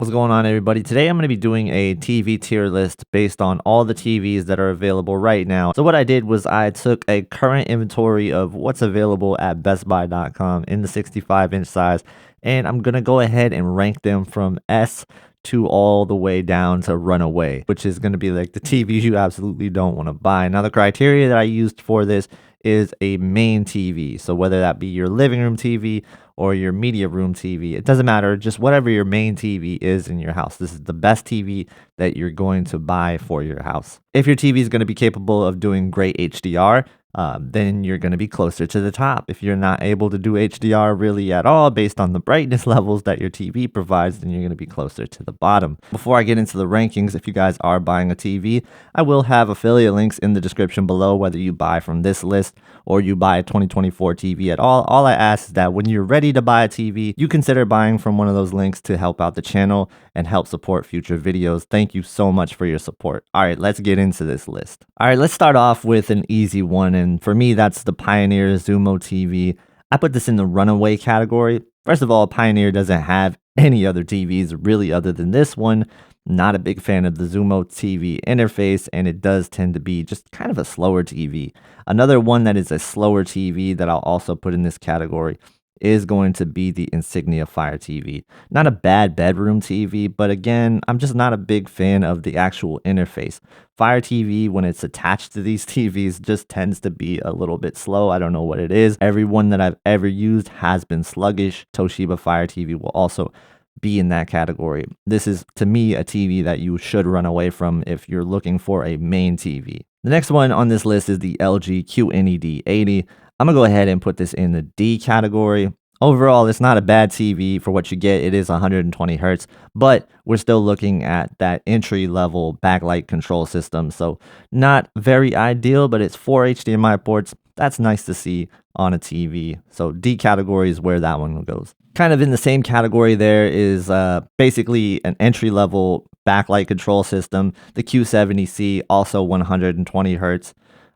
What's going on, everybody? Today I'm going to be doing a TV tier list based on all the TVs that are available right now. So what I did was I took a current inventory of what's available at bestbuy.com in the 65-inch size, and I'm going to go ahead and rank them from S to all the way down to runaway, which is going to be like the TVs you absolutely don't want to buy. Now, the criteria that I used for this is a main TV. So whether that be your living room TV or your media room TV, it doesn't matter. Just whatever your main TV is in your house. This is the best TV that you're going to buy for your house. If your TV is going to be capable of doing great HDR, then you're going to be closer to the top. If you're not able to do HDR really at all based on the brightness levels that your TV provides, then you're going to be closer to the bottom. Before I get into the rankings, if you guys are buying a TV, I will have affiliate links in the description below, whether you buy from this list or you buy a 2024 TV at all. All I ask is that when you're ready to buy a TV, you consider buying from one of those links to help out the channel and help support future videos. Thank you so much for your support. All right, let's get into this list. All right, let's start off with an easy one. And for me, that's the Pioneer Zumo TV. I put this in the runaway category. First of all, Pioneer doesn't have any other TVs really other than this one. Not a big fan of the Zumo TV interface, and it does tend to be just kind of a slower TV. Another one that is a slower TV that I'll also put in this category is going to be the Insignia Fire TV. Not a bad bedroom TV, but again, I'm just not a big fan of the actual interface. Fire TV, when it's attached to these TVs, just tends to be a little bit slow. I don't know what it is. Every one that I've ever used has been sluggish. Toshiba Fire TV will also be in that category. This is, to me, a TV that you should run away from if you're looking for a main TV. The next one on this list is the LG QNED 80. I'm going to go ahead and put this in the D category. Overall, it's not a bad TV for what you get. It is 120 hertz, but we're still looking at that entry-level backlight control system. So not very ideal, but it's 4 HDMI ports. That's nice to see on a TV. So D category is where that one goes. Kind of in the same category there is basically an entry-level backlight control system. The Q70C, also 120 hertz.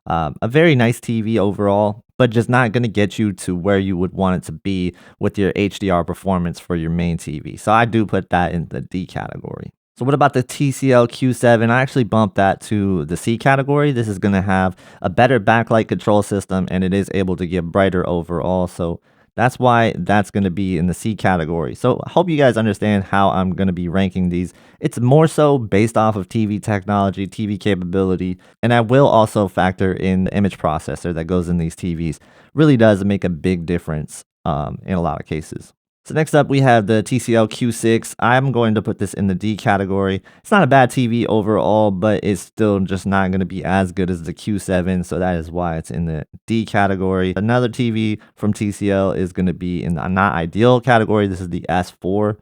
A very nice TV overall, but just not going to get you to where you would want it to be with your HDR performance for your main TV. So I do put that in the D category. So what about the TCL Q7? I actually bumped that to the C category. This is going to have a better backlight control system, and it is able to get brighter overall. So that's why that's going to be in the C category. So I hope you guys understand how I'm going to be ranking these. It's more so based off of TV technology, TV capability, and I will also factor in the image processor that goes in these TVs. Really does make a big difference in a lot of cases. So next up, we have the TCL Q6. I'm going to put this in the D category. It's not a bad TV overall, but it's still just not going to be as good as the Q7, so that is why it's in the D category. Another TV from TCL is going to be in the not ideal category. This is the S4.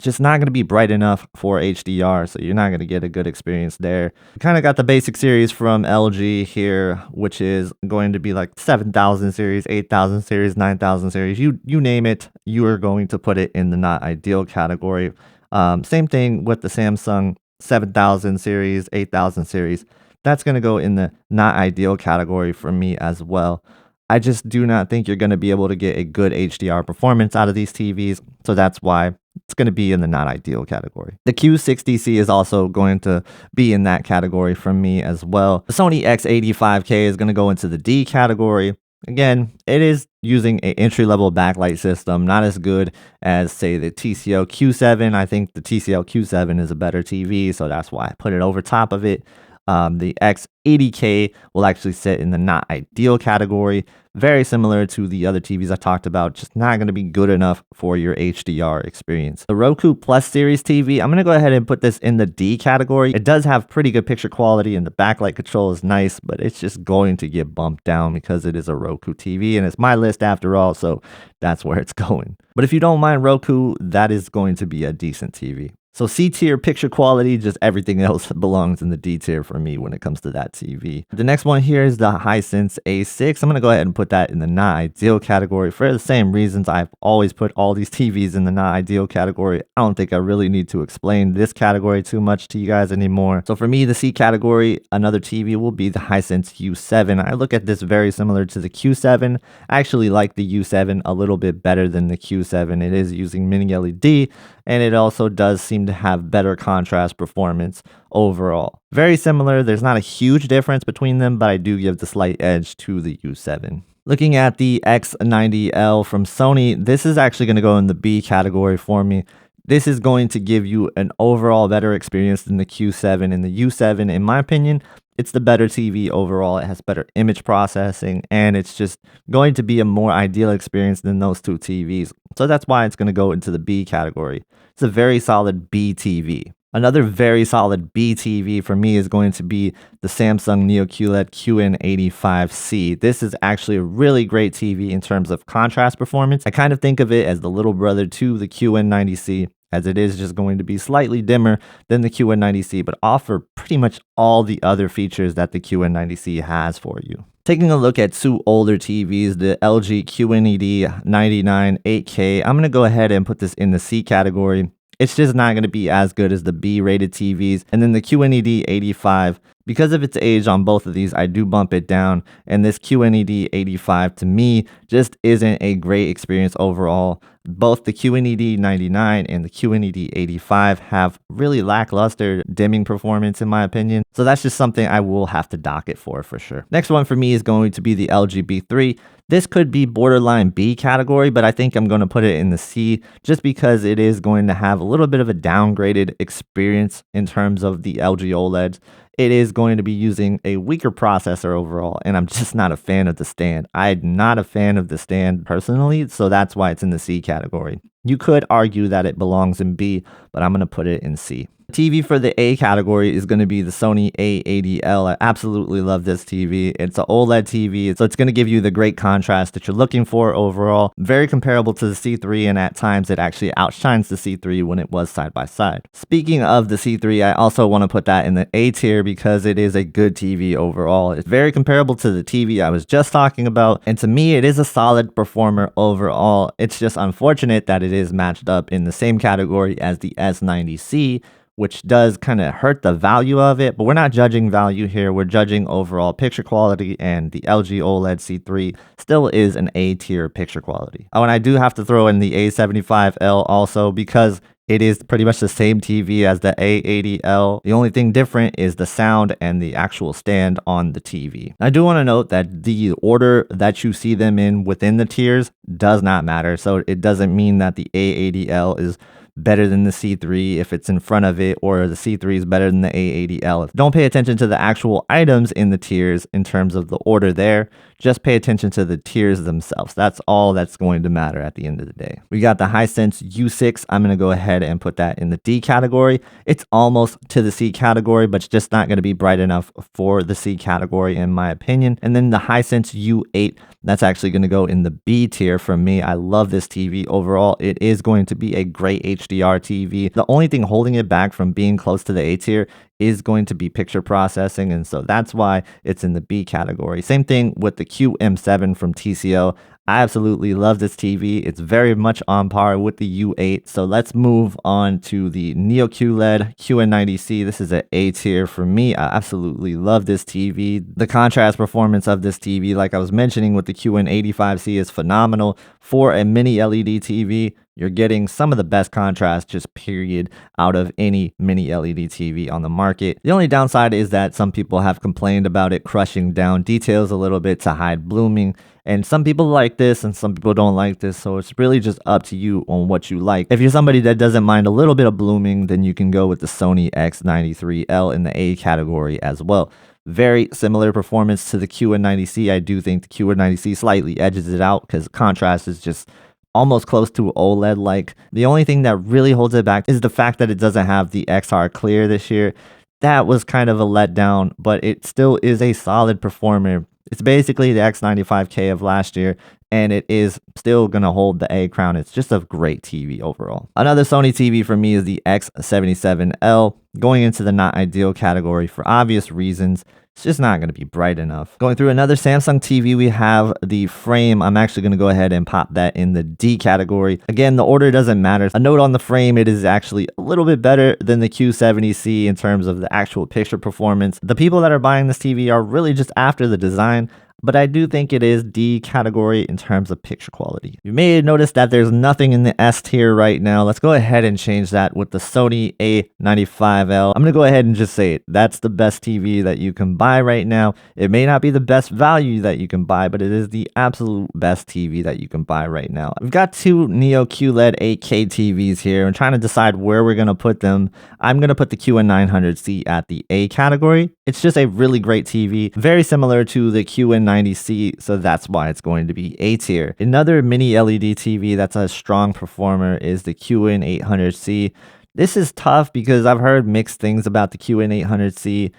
Just not going to be bright enough for HDR, so you're not going to get a good experience there. Kind of got the basic series from LG here, which is going to be like 7000 series, 8000 series, 9000 series. You name it, you are going to put it in the not ideal category. Same thing with the Samsung 7000 series, 8000 series. That's going to go in the not ideal category for me as well. I just do not think you're going to be able to get a good HDR performance out of these TVs, so that's why it's going to be in the not ideal category. The Q60C is also going to be in that category from me as well. The Sony X85K is going to go into the D category. Again, it is using an entry-level backlight system, not as good as, say, the TCL Q7. I think the TCL Q7 is a better TV, so that's why I put it over top of it. The X80K will actually sit in the not ideal category. Very similar to the other TVs I talked about, just not going to be good enough for your HDR experience. The Roku Plus Series TV, I'm going to go ahead and put this in the D category. It does have pretty good picture quality and the backlight control is nice, but it's just going to get bumped down because it is a Roku TV and it's my list after all, so that's where it's going. But if you don't mind Roku, that is going to be a decent TV. So C tier picture quality, just everything else belongs in the D tier for me when it comes to that TV. The next one here is the Hisense A6. I'm going to go ahead and put that in the not ideal category for the same reasons I've always put all these TVs in the not ideal category. I don't think I really need to explain this category too much to you guys anymore. So for me, the C category, another TV will be the Hisense U7. I look at this very similar to the Q7. I actually like the U7 a little bit better than the Q7. It is using mini LED, and it also does seem to have better contrast performance overall. Very similar. There's not a huge difference between them, but I do give the slight edge to the U7. Looking at the X90L from Sony, this is actually going to go in the B category for me. This is going to give you an overall better experience than the Q7 and the U7. In my opinion, it's the better TV overall. It has better image processing, and it's just going to be a more ideal experience than those two TVs. So that's why it's going to go into the B category. It's a very solid B TV. Another very solid B TV for me is going to be the Samsung Neo QLED QN85C. This is actually a really great TV in terms of contrast performance. I kind of think of it as the little brother to the QN90C, as it is just going to be slightly dimmer than the QN90C, but offer pretty much all the other features that the QN90C has for you. Taking a look at two older TVs, the LG QNED 99 8K, I'm going to go ahead and put this in the C category. It's just not going to be as good as the B-rated TVs. And then the QNED 85, because of its age on both of these, I do bump it down. And this QNED 85 to me just isn't a great experience overall. Both the QNED 99 and the QNED 85 have really lackluster dimming performance in my opinion. So that's just something I will have to dock it for sure. Next one for me is going to be the LG B3. This could be borderline B category, but I think I'm going to put it in the C just because it is going to have a little bit of a downgraded experience in terms of the LG OLEDs. It is going to be using a weaker processor overall, and I'm just not a fan of the stand. I'm not a fan of the stand personally, so that's why it's in the C category. You could argue that it belongs in B, but I'm going to put it in C. TV for the A category is going to be the Sony A80L. I absolutely love this TV. It's an OLED TV, so it's going to give you the great contrast that you're looking for overall. Very comparable to the C3, and at times it actually outshines the C3 when it was side by side. Speaking of the C3, I also want to put that in the A tier because it is a good TV overall. It's very comparable to the TV I was just talking about, and to me it is a solid performer overall. It's just unfortunate that it is matched up in the same category as the S90C, which does kind of hurt the value of it, but we're not judging value here. We're judging overall picture quality, and the LG OLED C3 still is an A tier picture quality. Oh, and I do have to throw in the A75L also because it is pretty much the same TV as the A80L. The only thing different is the sound and the actual stand on the TV. I do want to note that the order that you see them in within the tiers does not matter. So it doesn't mean that the A80L is better than the C3 if it's in front of it, or the C3 is better than the A80L. Don't pay attention to the actual items in the tiers in terms of the order there. Just pay attention to the tiers themselves. That's all that's going to matter at the end of the day. We got the Hisense U6. I'm going to go ahead and put that in the D category. It's almost to the C category, but it's just not going to be bright enough for the C category in my opinion. And then the Hisense U8, that's actually going to go in the B tier for me. I love this TV overall. It is going to be a great HDR TV. The only thing holding it back from being close to the A tier is going to be picture processing, and so that's why it's in the B category. Same thing with the QM7 from TCL. I absolutely love this TV. It's very much on par with the U8. So let's move on to the Neo QLED QN90C. This is an A tier for me. I absolutely love this TV. The contrast performance of this TV, like I was mentioning with the QN85C, is phenomenal. For a mini LED TV, you're getting some of the best contrast, just period, out of any mini LED TV on the market. The only downside is that some people have complained about it crushing down details a little bit to hide blooming. And some people like this and some people don't like this. So it's really just up to you on what you like. If you're somebody that doesn't mind a little bit of blooming, then you can go with the Sony X93L in the A category as well. Very similar performance to the QN90C. I do think the QN90C slightly edges it out because contrast is just almost close to OLED like. The only thing that really holds it back is the fact that it doesn't have the XR clear this year. That was kind of a letdown, but it still is a solid performer. It's basically the X95K of last year. and it is still gonna hold the A crown. It's just a great TV overall. Another Sony TV for me is the X77L, going into the not ideal category for obvious reasons. It's just not going to be bright enough. Going through another Samsung TV, we have the frame. I'm actually going to go ahead and pop that in the D category. Again, the order doesn't matter. A note on the frame, it is actually a little bit better than the Q70C in terms of the actual picture performance. The people that are buying this TV are really just after the design, but I do think it is D category in terms of picture quality. You may notice that there's nothing in the S tier right now. Let's go ahead and change that with the Sony A95L. I'm going to go ahead and just say it. That's the best TV that you can buy right now. It may not be the best value that you can buy, but it is the absolute best TV that you can buy right now. We've got two Neo QLED 8K TVs here. I'm trying to decide where we're going to put them. I'm going to put the QN900C at the A category. It's just a really great TV, very similar to the QN90C, so that's why it's going to be A tier. Another mini LED TV that's a strong performer is the QN800C. This is tough because I've heard mixed things about the QN800C.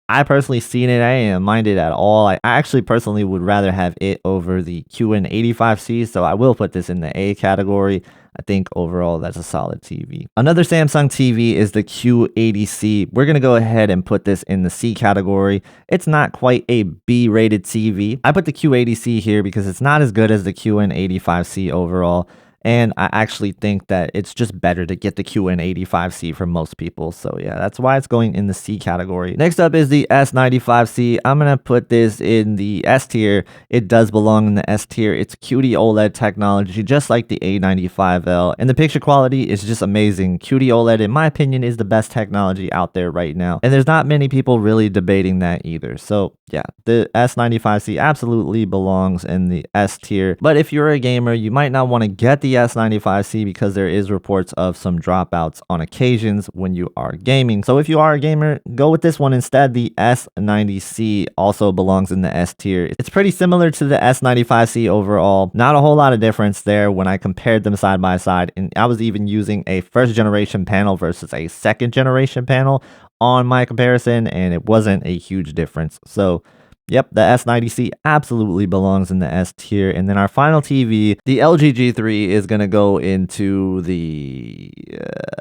I personally seen it. I didn't mind it at all. I actually personally would rather have it over the QN85C, so I will put this in the A category. I think overall that's a solid TV. Another Samsung TV is the Q80C. We're going to go ahead and put this in the C category. It's not quite a B-rated TV. I put the Q80C here because it's not as good as the QN85C overall. And I actually think that it's just better to get the QN85C for most people. So yeah, that's why it's going in the C category. Next up is the S95C. I'm going to put this in the S tier. It does belong in the S tier. It's QD OLED technology, just like the A95L. And the picture quality is just amazing. QD OLED, in my opinion, is the best technology out there right now. And there's not many people really debating that either. So yeah, the S95C absolutely belongs in the S tier. But if you're a gamer, you might not want to get the S95C because there is reports of some dropouts on occasions when you are gaming. So if you are a gamer, go with this one instead. The S90C also belongs in the S tier. It's pretty similar to the S95C overall. Not a whole lot of difference there when I compared them side by side. And I was even using a first generation panel versus a second generation panel on my comparison, and it wasn't a huge difference. So yep, the S90C absolutely belongs in the S tier. And then our final TV, the LG G3, is going to go into the,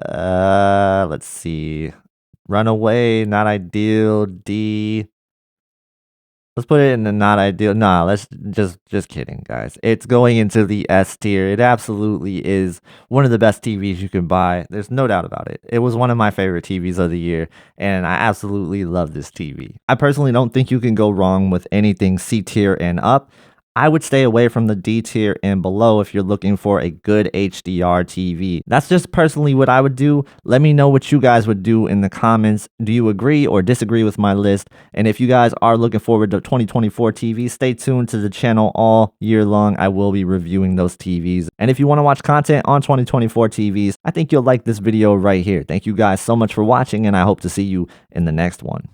let's see, Runaway, not ideal, D. Let's put it in the not ideal. Nah, let's just kidding, guys. It's going into the S tier. It absolutely is one of the best TVs you can buy. There's no doubt about it. It was one of my favorite TVs of the year, and I absolutely love this TV. I personally don't think you can go wrong with anything C tier and up. I would stay away from the D tier and below if you're looking for a good HDR TV. That's just personally what I would do. Let me know what you guys would do in the comments. Do you agree or disagree with my list? And if you guys are looking forward to 2024 TVs, stay tuned to the channel all year long. I will be reviewing those TVs. And if you want to watch content on 2024 TVs, I think you'll like this video right here. Thank you guys so much for watching, and I hope to see you in the next one.